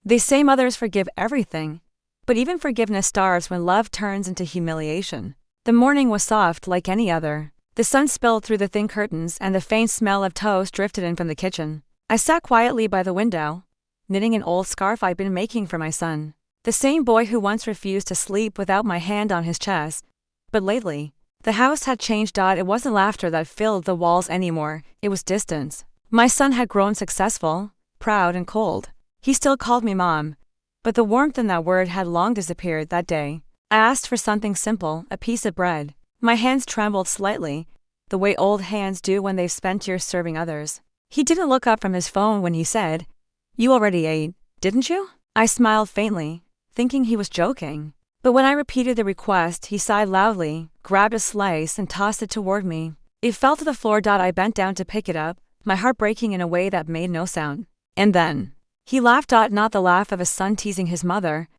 They say mothers forgive everything, but even forgiveness starves when love turns into humiliation. The morning was soft like any other. The sun spilled through the thin curtains and the faint smell of toast drifted in from the kitchen. I sat quietly by the window, knitting an old scarf I'd been making for my son. The same boy who once refused to sleep without my hand on his chest. But lately, the house had changed. It wasn't laughter that filled the walls anymore, it was distance. My son had grown successful, proud and cold. He still called me Mom, but the warmth in that word had long disappeared that day. I asked for something simple, a piece of bread. My hands trembled slightly, the way old hands do when they've spent years serving others. He didn't look up from his phone when he said, "You already ate, didn't you?" I smiled faintly, thinking he was joking. But when I repeated the request, he sighed loudly, grabbed a slice and tossed it toward me. It fell to the floor. I bent down to pick it up, my heart breaking in a way that made no sound. And then, he laughed. Not the laugh of a son teasing his mother,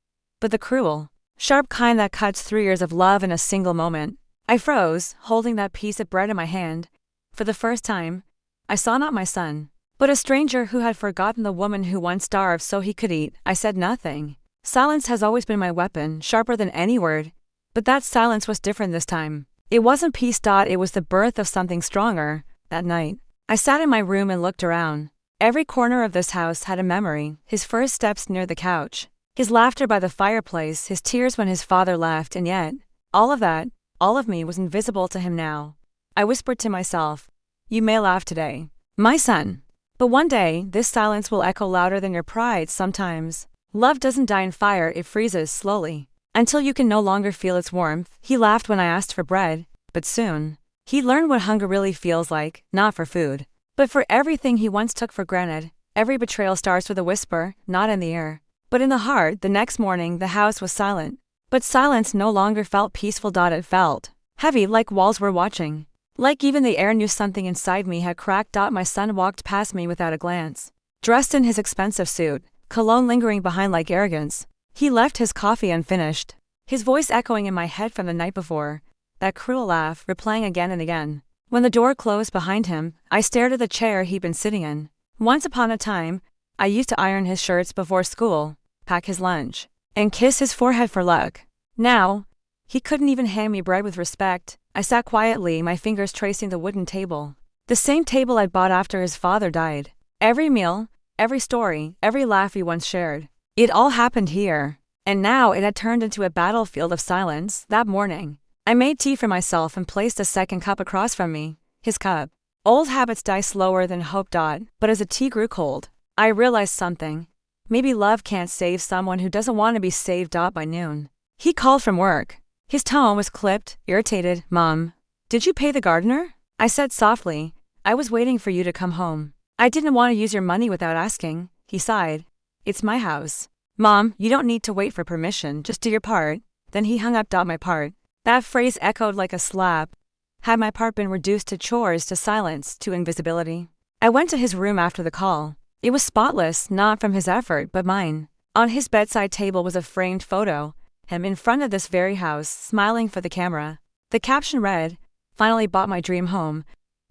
but the cruel, sharp kind that cuts 3 years of love in a single moment. I froze, holding that piece of bread in my hand. For the first time, I saw not my son, but a stranger who had forgotten the woman who once starved so he could eat. I said nothing. Silence has always been my weapon, sharper than any word. But that silence was different this time. It wasn't peace. It was the birth of something stronger. That night, I sat in my room and looked around. Every corner of this house had a memory: his first steps near the couch, his laughter by the fireplace, his tears when his father left, and yet, all of that, all of me was invisible to him now. I whispered to myself, "You may laugh today, my son, but one day this silence will echo louder than your pride." Sometimes, love doesn't die in fire, it freezes slowly, until you can no longer feel its warmth. He laughed when I asked for bread, but soon, he learned what hunger really feels like, not for food, but for everything he once took for granted. Every betrayal starts with a whisper, not in the air, but in the heart. The next morning, the house was silent. But silence no longer felt peaceful. It felt heavy, like walls were watching. Like even the air knew something inside me had cracked. My son walked past me without a glance. Dressed in his expensive suit, cologne lingering behind like arrogance. He left his coffee unfinished, his voice echoing in my head from the night before, that cruel laugh replaying again and again. When the door closed behind him, I stared at the chair he'd been sitting in. Once upon a time, I used to iron his shirts before school, pack his lunch, and kiss his forehead for luck. Now, he couldn't even hand me bread with respect. I sat quietly, my fingers tracing the wooden table. The same table I'd bought after his father died. Every meal, every story, every laugh we once shared. It all happened here. And now it had turned into a battlefield of silence. That morning, I made tea for myself and placed a second cup across from me, his cup. Old habits die slower than hope. But as the tea grew cold, I realized something. Maybe love can't save someone who doesn't want to be saved. By noon, he called from work. His tone was clipped, irritated. "Mom, did you pay the gardener?" I said softly, "I was waiting for you to come home." "I didn't want to use your money without asking." He sighed. "It's my house. Mom, you don't need to wait for permission, just do your part." Then he hung up. My part. That phrase echoed like a slap. Had my part been reduced to chores, to silence, to invisibility? I went to his room after the call. It was spotless, not from his effort, but mine. On his bedside table was a framed photo, him in front of this very house, smiling for the camera. The caption read, "Finally bought my dream home."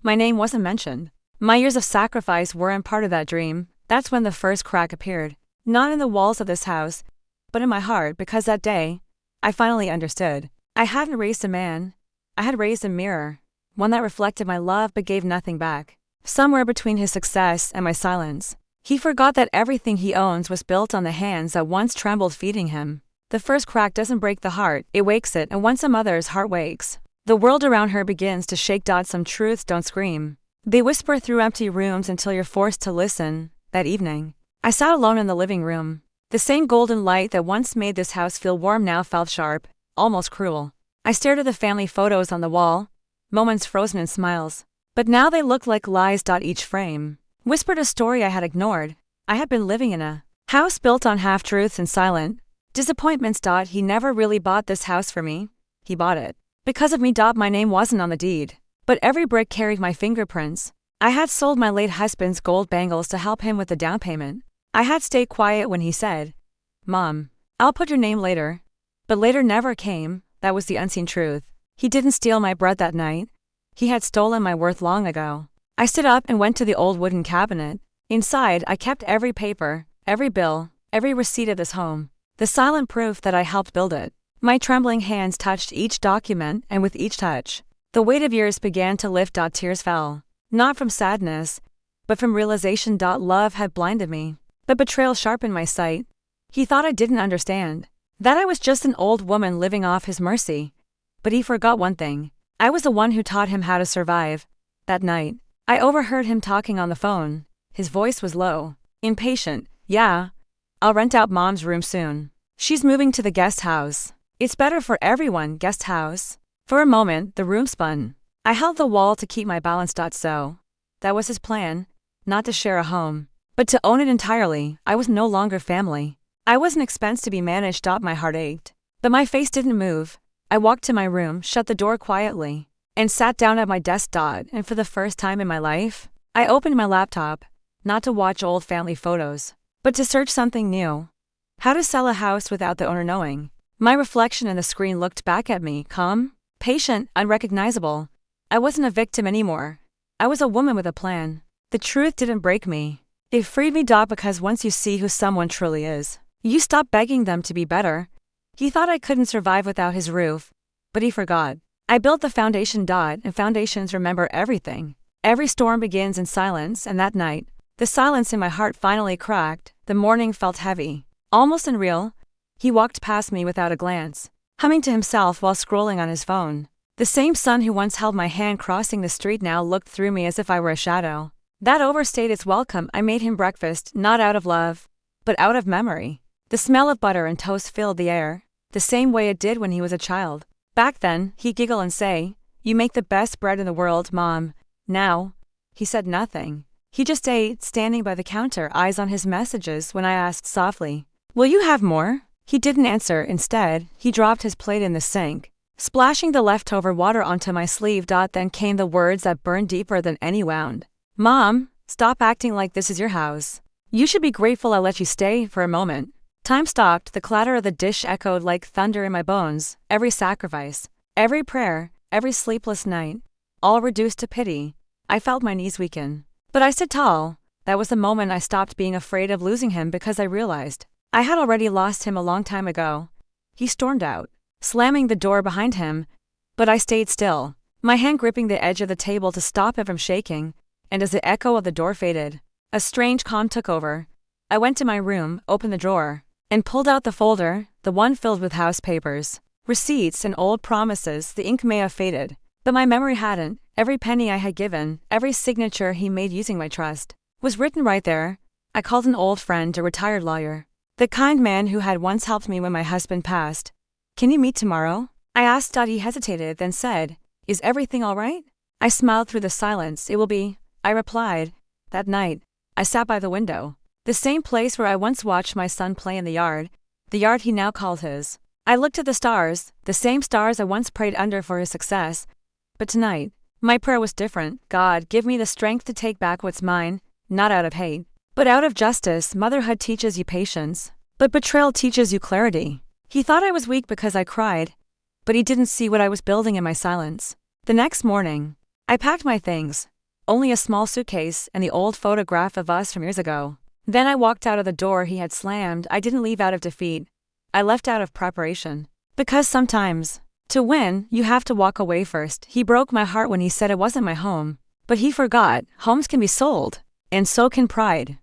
My name wasn't mentioned. My years of sacrifice weren't part of that dream. That's when the first crack appeared. Not in the walls of this house, but in my heart, because that day, I finally understood. I hadn't raised a man. I had raised a mirror. One that reflected my love but gave nothing back. Somewhere between his success and my silence, he forgot that everything he owns was built on the hands that once trembled feeding him. The first crack doesn't break the heart, it wakes it, and once a mother's heart wakes, the world around her begins to shake. Some truths don't scream. They whisper through empty rooms until you're forced to listen. That evening, I sat alone in the living room. The same golden light that once made this house feel warm now felt sharp, almost cruel. I stared at the family photos on the wall, moments frozen in smiles. But now they looked like lies. Each frame whispered a story I had ignored. I had been living in a house built on half-truths and silent disappointments. He never really bought this house for me. He bought it because of me. My name wasn't on the deed, but every brick carried my fingerprints. I had sold my late husband's gold bangles to help him with the down payment. I had stayed quiet when he said, "Mom, I'll put your name later." But later never came. That was the unseen truth. He didn't steal my bread that night. He had stolen my worth long ago. I stood up and went to the old wooden cabinet. Inside, I kept every paper, every bill, every receipt of this home, the silent proof that I helped build it. My trembling hands touched each document, and with each touch, the weight of years began to lift. Tears fell, not from sadness, but from realization. Love had blinded me, but betrayal sharpened my sight. He thought I didn't understand, that I was just an old woman living off his mercy. But he forgot one thing. I was the one who taught him how to survive. That night, I overheard him talking on the phone. His voice was low, impatient. Yeah, I'll rent out Mom's room soon. She's moving to the guest house. It's better for everyone, guest house. For a moment, the room spun. I held the wall to keep my balance. So, that was his plan, not to share a home, but to own it entirely. I was no longer family. I was an expense to be managed. My heart ached, but my face didn't move. I walked to my room, shut the door quietly, and sat down at my desk. And for the first time in my life, I opened my laptop, not to watch old family photos, but to search something new. How to sell a house without the owner knowing. My reflection in the screen looked back at me, calm, patient, unrecognizable. I wasn't a victim anymore. I was a woman with a plan. The truth didn't break me. It freed me. Because once you see who someone truly is, you stop begging them to be better. He thought I couldn't survive without his roof, but he forgot. I built the foundation. And foundations remember everything. Every storm begins in silence, and that night, the silence in my heart finally cracked. The morning felt heavy, almost unreal. He walked past me without a glance, humming to himself while scrolling on his phone. The same son who once held my hand crossing the street now looked through me as if I were a shadow. That overstayed its welcome. I made him breakfast, not out of love, but out of memory. The smell of butter and toast filled the air, the same way it did when he was a child. Back then, he'd giggle and say, "You make the best bread in the world, Mom." Now, he said nothing. He just ate, standing by the counter, eyes on his messages. When I asked softly, "Will you have more?" he didn't answer. Instead, he dropped his plate in the sink, splashing the leftover water onto my sleeve. Then came the words that burned deeper than any wound. "Mom, stop acting like this is your house. You should be grateful I let you stay for a moment." Time stopped. The clatter of the dish echoed like thunder in my bones. Every sacrifice, every prayer, every sleepless night, all reduced to pity. I felt my knees weaken, but I stood tall. That was the moment I stopped being afraid of losing him, because I realized I had already lost him a long time ago. He stormed out, slamming the door behind him, but I stayed still, my hand gripping the edge of the table to stop it from shaking. And as the echo of the door faded, a strange calm took over. I went to my room, opened the drawer, and pulled out the folder, the one filled with house papers, receipts, and old promises. The ink may have faded, but my memory hadn't. Every penny I had given, every signature he made using my trust, was written right there. I called an old friend, a retired lawyer, the kind man who had once helped me when my husband passed. "Can you meet tomorrow?" I asked. He hesitated, then said, "Is everything all right?" I smiled through the silence. "It will be," I replied. That night, I sat by the window, the same place where I once watched my son play in the yard he now called his. I looked at the stars, the same stars I once prayed under for his success. But tonight, my prayer was different. "God, give me the strength to take back what's mine, not out of hate, but out of justice." Motherhood teaches you patience, but betrayal teaches you clarity. He thought I was weak because I cried, but he didn't see what I was building in my silence. The next morning, I packed my things, only a small suitcase and the old photograph of us from years ago. Then I walked out of the door he had slammed. I didn't leave out of defeat. I left out of preparation. Because sometimes, to win, you have to walk away first. He broke my heart when he said it wasn't my home. But he forgot, homes can be sold, and so can pride.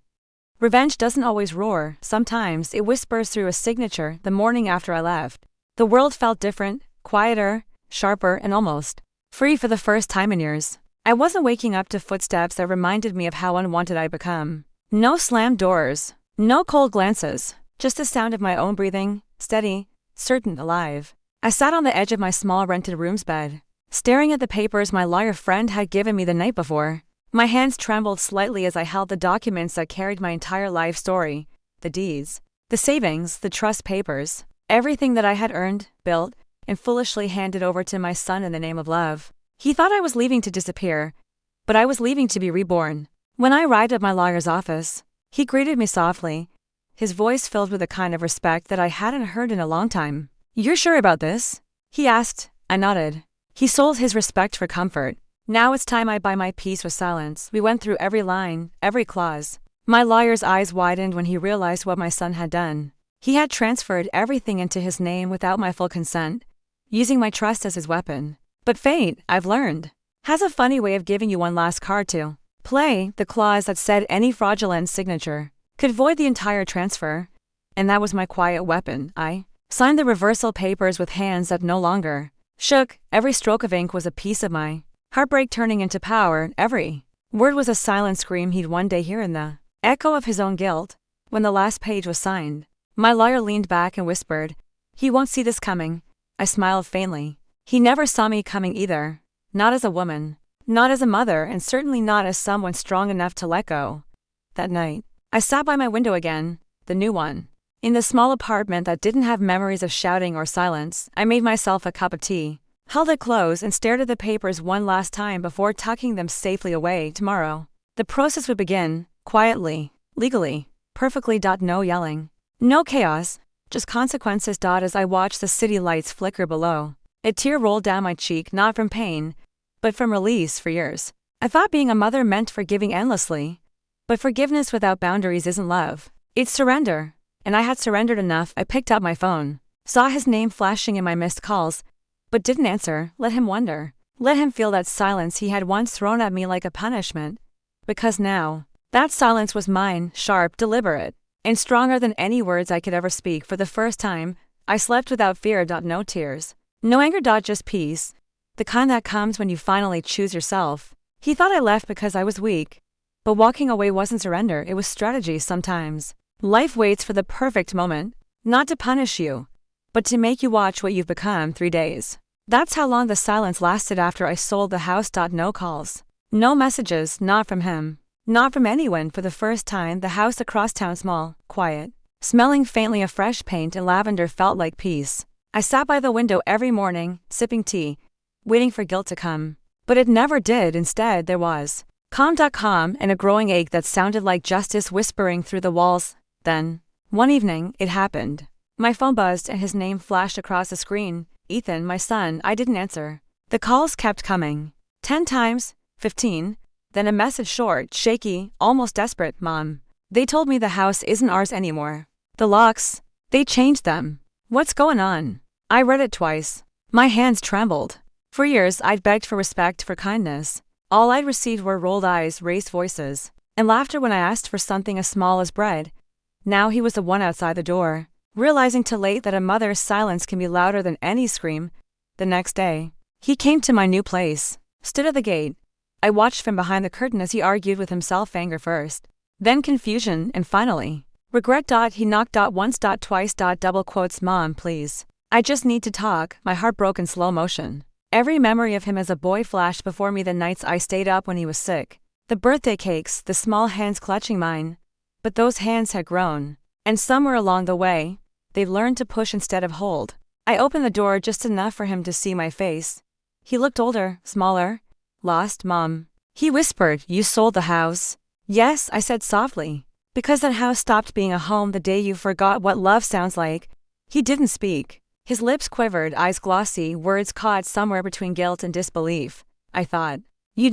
Revenge doesn't always roar. Sometimes it whispers through a signature. The morning after I left, the world felt different, quieter, sharper, and almost free for the first time in years. I wasn't waking up to footsteps that reminded me of how unwanted I'd become. No slammed doors, no cold glances, just the sound of my own breathing, steady, certain, alive. I sat on the edge of my small rented room's bed, staring at the papers my lawyer friend had given me the night before. My hands trembled slightly as I held the documents that carried my entire life story, the deeds, the savings, the trust papers, everything that I had earned, built, and foolishly handed over to my son in the name of love. He thought I was leaving to disappear, but I was leaving to be reborn. When I arrived at my lawyer's office, he greeted me softly, his voice filled with a kind of respect that I hadn't heard in a long time. "You're sure about this?" he asked. I nodded. He sold his respect for comfort. Now it's time I buy my peace with silence. We went through every line, every clause. My lawyer's eyes widened when he realized what my son had done. He had transferred everything into his name without my full consent, using my trust as his weapon. But fate, I've learned, has a funny way of giving you one last card to play. The clause that said any fraudulent signature could void the entire transfer. And that was my quiet weapon. I signed the reversal papers with hands that no longer shook. Every stroke of ink was a piece of my heartbreak turning into power. Every word was a silent scream he'd one day hear in the echo of his own guilt. When the last page was signed, my lawyer leaned back and whispered, "He won't see this coming." I smiled faintly. He never saw me coming either. Not as a woman, not as a mother, and certainly not as someone strong enough to let go. That night, I sat by my window again, the new one. In the small apartment that didn't have memories of shouting or silence, I made myself a cup of tea, held it close, and stared at the papers one last time before tucking them safely away. Tomorrow, the process would begin, quietly, legally, perfectly. No yelling, no chaos, just consequences. As I watched the city lights flicker below, a tear rolled down my cheek, not from pain, but from release. For years, I thought being a mother meant forgiving endlessly. But forgiveness without boundaries isn't love, it's surrender. And I had surrendered enough. I picked up my phone, saw his name flashing in my missed calls, but didn't answer. Let him wonder. Let him feel that silence he had once thrown at me like a punishment. Because now, that silence was mine, sharp, deliberate, and stronger than any words I could ever speak. For the first time, I slept without fear. No tears, no anger. Just peace. The kind that comes when you finally choose yourself. He thought I left because I was weak. But walking away wasn't surrender, it was strategy. Sometimes life waits for the perfect moment, not to punish you, but to make you watch what you've become. 3 days. That's how long the silence lasted after I sold the house. No calls, no messages, not from him, not from anyone. For the first time, the house across town, small, quiet, smelling faintly of fresh paint and lavender, felt like peace. I sat by the window every morning, sipping tea, waiting for guilt to come. But it never did. Instead, there was calm, and a growing ache that sounded like justice whispering through the walls. Then, one evening, it happened. My phone buzzed and his name flashed across the screen. Ethan, my son. I didn't answer. The calls kept coming. 10 times, 15, then a message, short, shaky, almost desperate. "Mom, they told me the house isn't ours anymore. The locks, they changed them. What's going on?" I read it twice. My hands trembled. For years, I'd begged for respect, for kindness. All I'd received were rolled eyes, raised voices, and laughter when I asked for something as small as bread. Now he was the one outside the door, realizing too late that a mother's silence can be louder than any scream. The next day, he came to my new place, stood at the gate. I watched from behind the curtain as he argued with himself, anger first, then confusion, and finally regret. He knocked. Once. Twice. Double quotes. "Mom, please. I just need to talk." My heart broke in slow motion. Every memory of him as a boy flashed before me. The nights I stayed up when he was sick, the birthday cakes, the small hands clutching mine. But those hands had grown, and somewhere along the way, they learned to push instead of hold. I opened the door just enough for him to see my face. He looked older, smaller, lost. "Mom," he whispered, "you sold the house." "Yes," I said softly, "because that house stopped being a home the day you forgot what love sounds like." He didn't speak. His lips quivered, eyes glossy, words caught somewhere between guilt and disbelief. "I thought you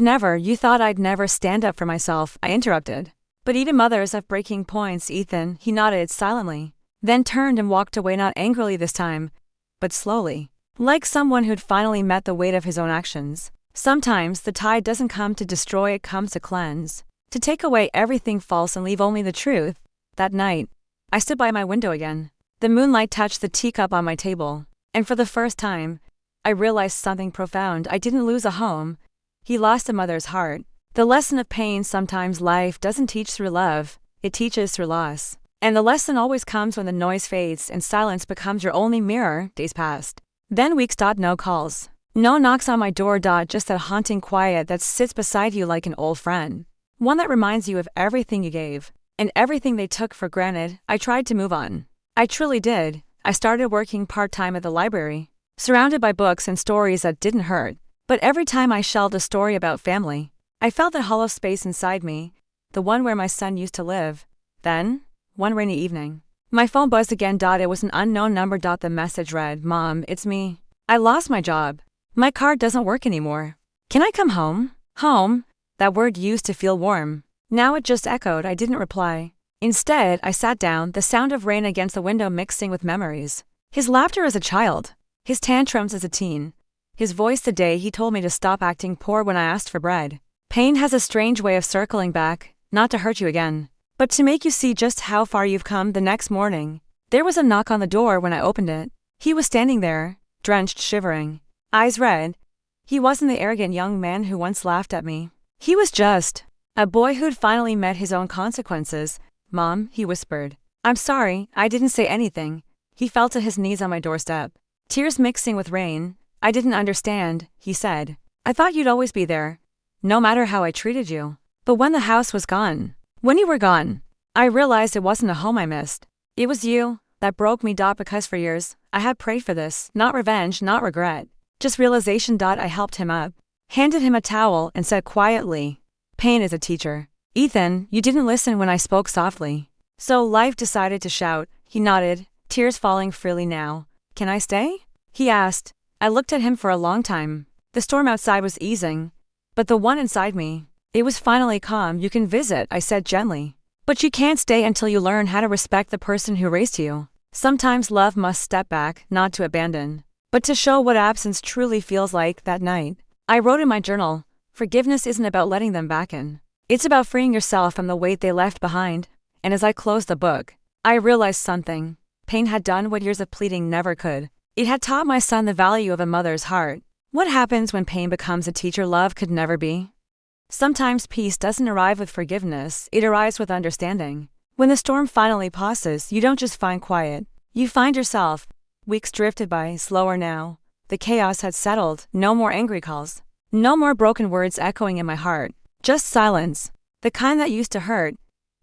thought I'd never stand up for myself," I interrupted. "But even mothers have breaking points, Ethan." He nodded silently, then turned and walked away, not angrily this time, but slowly, like someone who'd finally met the weight of his own actions. Sometimes the tide doesn't come to destroy, it comes to cleanse, to take away everything false and leave only the truth. That night, I stood by my window again. The moonlight touched the teacup on my table, and for the first time, I realized something profound. I didn't lose a home. He lost a mother's heart. The lesson of pain: sometimes life doesn't teach through love, it teaches through loss. And the lesson always comes when the noise fades and silence becomes your only mirror. Days passed. Then weeks. No calls, no knocks on my door. Just that haunting quiet that sits beside you like an old friend. One that reminds you of everything you gave, and everything they took for granted. I tried to move on. I truly did. I started working part-time at the library, surrounded by books and stories that didn't hurt. But every time I shelved a story about family, I felt that hollow space inside me, the one where my son used to live. Then, one rainy evening, my phone buzzed again. It was an unknown number. The message read, "Mom, it's me. I lost my job. My card doesn't work anymore. Can I come home?" Home, that word used to feel warm, Now it just echoed. I didn't reply. Instead, I sat down, the sound of rain against the window mixing with memories. His laughter as a child. His tantrums as a teen. His voice the day he told me to stop acting poor when I asked for bread. Pain has a strange way of circling back, not to hurt you again, but to make you see just how far you've come. The next morning, there was a knock on the door. When I opened it, he was standing there, drenched, shivering, eyes red. He wasn't the arrogant young man who once laughed at me. He was just a boy who'd finally met his own consequences. "Mom," he whispered. "I'm sorry, I didn't say anything." He fell to his knees on my doorstep, tears mixing with rain. "I didn't understand," he said. "I thought you'd always be there, no matter how I treated you. But when the house was gone, when you were gone, I realized it wasn't a home I missed. It was you that broke me. Because for years, I had prayed for this, not revenge, not regret, just realization. I helped him up, handed him a towel, and said quietly, 'Pain is a teacher.' Ethan, you didn't listen when I spoke softly. So life decided to shout." He nodded, tears falling freely. "Now, can I stay?" he asked. I looked at him for a long time. The storm outside was easing, but the one inside me, it was finally calm. "You can visit," I said gently, "but you can't stay until you learn how to respect the person who raised you." Sometimes love must step back, not to abandon, but to show what absence truly feels like. That night, I wrote in my journal, "Forgiveness isn't about letting them back in. It's about freeing yourself from the weight they left behind." And as I closed the book, I realized something. Pain had done what years of pleading never could. It had taught my son the value of a mother's heart. What happens when pain becomes a teacher love could never be? Sometimes peace doesn't arrive with forgiveness, it arrives with understanding. When the storm finally passes, you don't just find quiet, you find yourself. Weeks drifted by, slower now. The chaos had settled, no more angry calls, no more broken words echoing in my heart, just silence, the kind that used to hurt,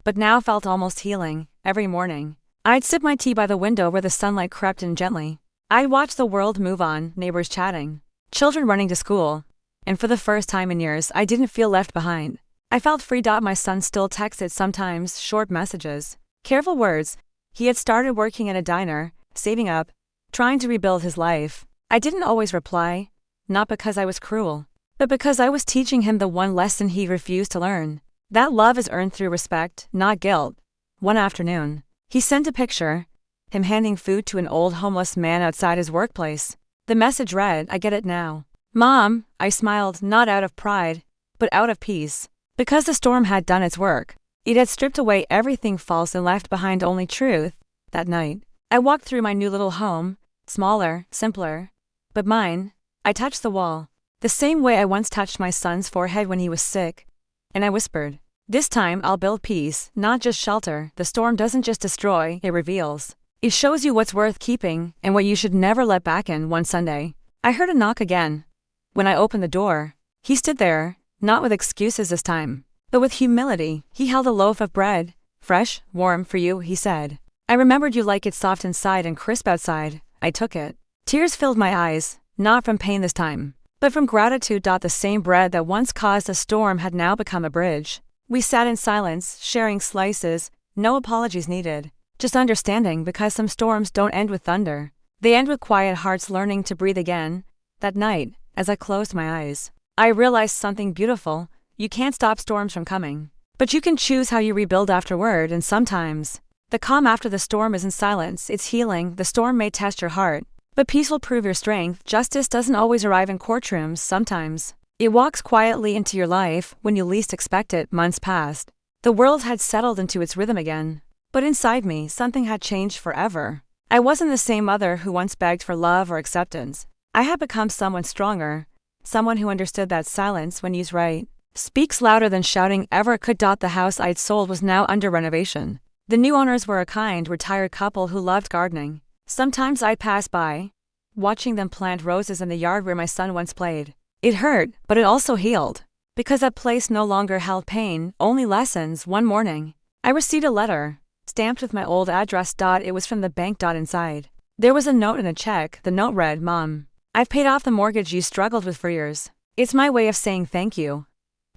but now felt almost healing. Every morning, I'd sip my tea by the window where the sunlight crept in gently. I'd watch the world move on, neighbors chatting, children running to school, and for the first time in years, I didn't feel left behind. I felt free. My son still texted sometimes, short messages, careful words. He had started working at a diner, saving up, trying to rebuild his life. I didn't always reply, not because I was cruel, but because I was teaching him the one lesson he refused to learn. That love is earned through respect, not guilt. One afternoon, he sent a picture, him handing food to an old homeless man outside his workplace. The message read, "I get it now, Mom." I smiled, not out of pride, but out of peace. Because the storm had done its work. It had stripped away everything false and left behind only truth. That night, I walked through my new little home, smaller, simpler, but mine. I touched the wall, the same way I once touched my son's forehead when he was sick, and I whispered, "This time I'll build peace, not just shelter." The storm doesn't just destroy, it reveals. It shows you what's worth keeping and what you should never let back in. One Sunday, I heard a knock again. When I opened the door, he stood there, not with excuses this time, but with humility. He held a loaf of bread. "Fresh, warm for you," he said. "I remembered you like it soft inside and crisp outside." I took it. Tears filled my eyes, not from pain this time, but from gratitude. The same bread that once caused a storm had now become a bridge. We sat in silence, sharing slices, no apologies needed, just understanding. Because some storms don't end with thunder, they end with quiet hearts learning to breathe again. That night, as I closed my eyes, I realized something beautiful. You can't stop storms from coming, but you can choose how you rebuild afterward. And sometimes, the calm after the storm isn't silence, it's healing. The storm may test your heart, but peace will prove your strength. Justice doesn't always arrive in courtrooms. Sometimes, it walks quietly into your life when you least expect it. Months passed. The world had settled into its rhythm again, but inside me, something had changed forever. I wasn't the same mother who once begged for love or acceptance. I had become someone stronger, someone who understood that silence, when used right, speaks louder than shouting ever could. The house I'd sold was now under renovation. The new owners were a kind, retired couple who loved gardening. Sometimes I'd pass by, watching them plant roses in the yard where my son once played. It hurt, but it also healed, because that place no longer held pain, only lessons. One morning, I received a letter, stamped with my old address. It was from the bank. Inside, there was a note and a check. The note read, "Mom, I've paid off the mortgage you struggled with for years. It's my way of saying thank you.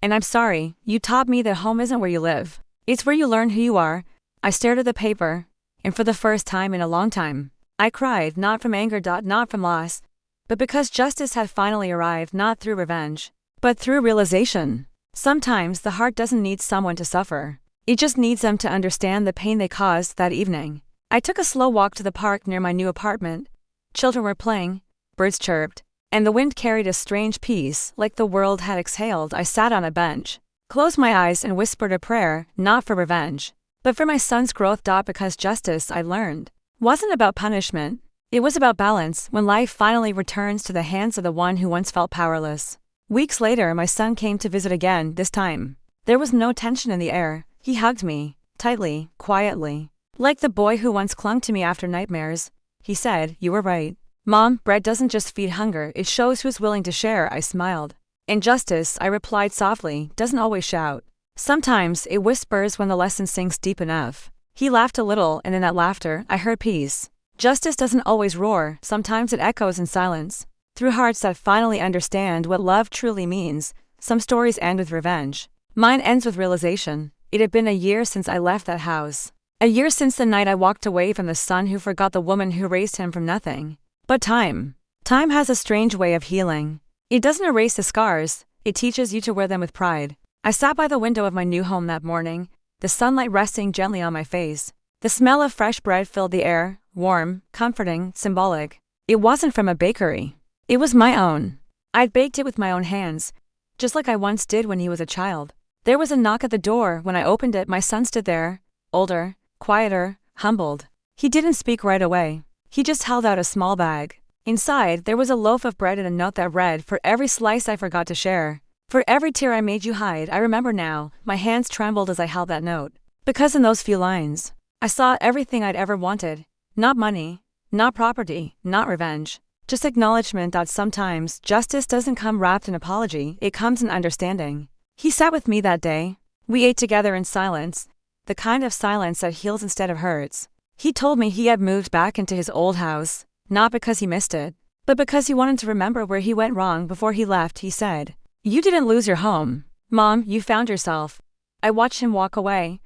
And I'm sorry, you taught me that home isn't where you live. It's where you learn who you are." I stared at the paper, and for the first time in a long time, I cried, not from anger, not from loss, but because justice had finally arrived, not through revenge, but through realization. Sometimes the heart doesn't need someone to suffer. It just needs them to understand the pain they caused that evening. I took a slow walk to the park near my new apartment. Children were playing, birds chirped, and the wind carried a strange peace, like the world had exhaled. I sat on a bench, closed my eyes and whispered a prayer, not for revenge, but for my son's growth. Because justice, I learned, wasn't about punishment. It was about balance when life finally returns to the hands of the one who once felt powerless. Weeks later, my son came to visit again. This time, there was no tension in the air. He hugged me, tightly, quietly. Like the boy who once clung to me after nightmares. He said, "You were right. Mom, bread doesn't just feed hunger, it shows who's willing to share." I smiled. "And justice," I replied softly, "doesn't always shout. Sometimes it whispers when the lesson sinks deep enough." He laughed a little, and in that laughter, I heard peace. Justice doesn't always roar, sometimes it echoes in silence. Through hearts that finally understand what love truly means. Some stories end with revenge. Mine ends with realization. It had been a year since I left that house. A year since the night I walked away from the son who forgot the woman who raised him from nothing. But time has a strange way of healing. It doesn't erase the scars, it teaches you to wear them with pride. I sat by the window of my new home that morning, the sunlight resting gently on my face. The smell of fresh bread filled the air, warm, comforting, symbolic. It wasn't from a bakery. It was my own. I'd baked it with my own hands, just like I once did when he was a child. There was a knock at the door. When I opened it, my son stood there, older, quieter, humbled. He didn't speak right away. He just held out a small bag. Inside, there was a loaf of bread and a note that read, "For every slice I forgot to share. For every tear I made you hide." I remember now, my hands trembled as I held that note. Because in those few lines, I saw everything I'd ever wanted. Not money, not property, not revenge. Just acknowledgement that sometimes justice doesn't come wrapped in apology, it comes in understanding. He sat with me that day. We ate together in silence. The kind of silence that heals instead of hurts. He told me he had moved back into his old house, not because he missed it, but because he wanted to remember where he went wrong before he left. He said, "You didn't lose your home, Mom, you found yourself." I watched him walk away,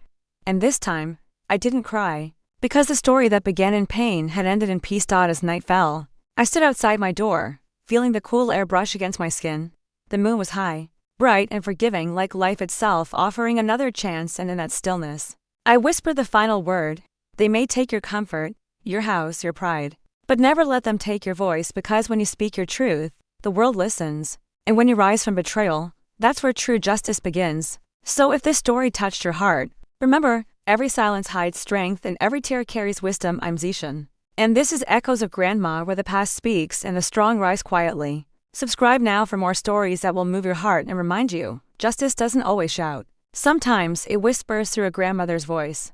and this time, I didn't cry, because the story that began in pain had ended in peace. As night fell, I stood outside my door, feeling the cool air brush against my skin. The moon was high, bright and forgiving like life itself, offering another chance, and in that stillness, I whispered the final word. They may take your comfort, your house, your pride, but never let them take your voice, because when you speak your truth, the world listens. And when you rise from betrayal, that's where true justice begins. So if this story touched your heart, remember, every silence hides strength and every tear carries wisdom. I'm Zishan. And this is Echoes of Grandma, where the past speaks and the strong rise quietly. Subscribe now for more stories that will move your heart and remind you, justice doesn't always shout. Sometimes it whispers through a grandmother's voice.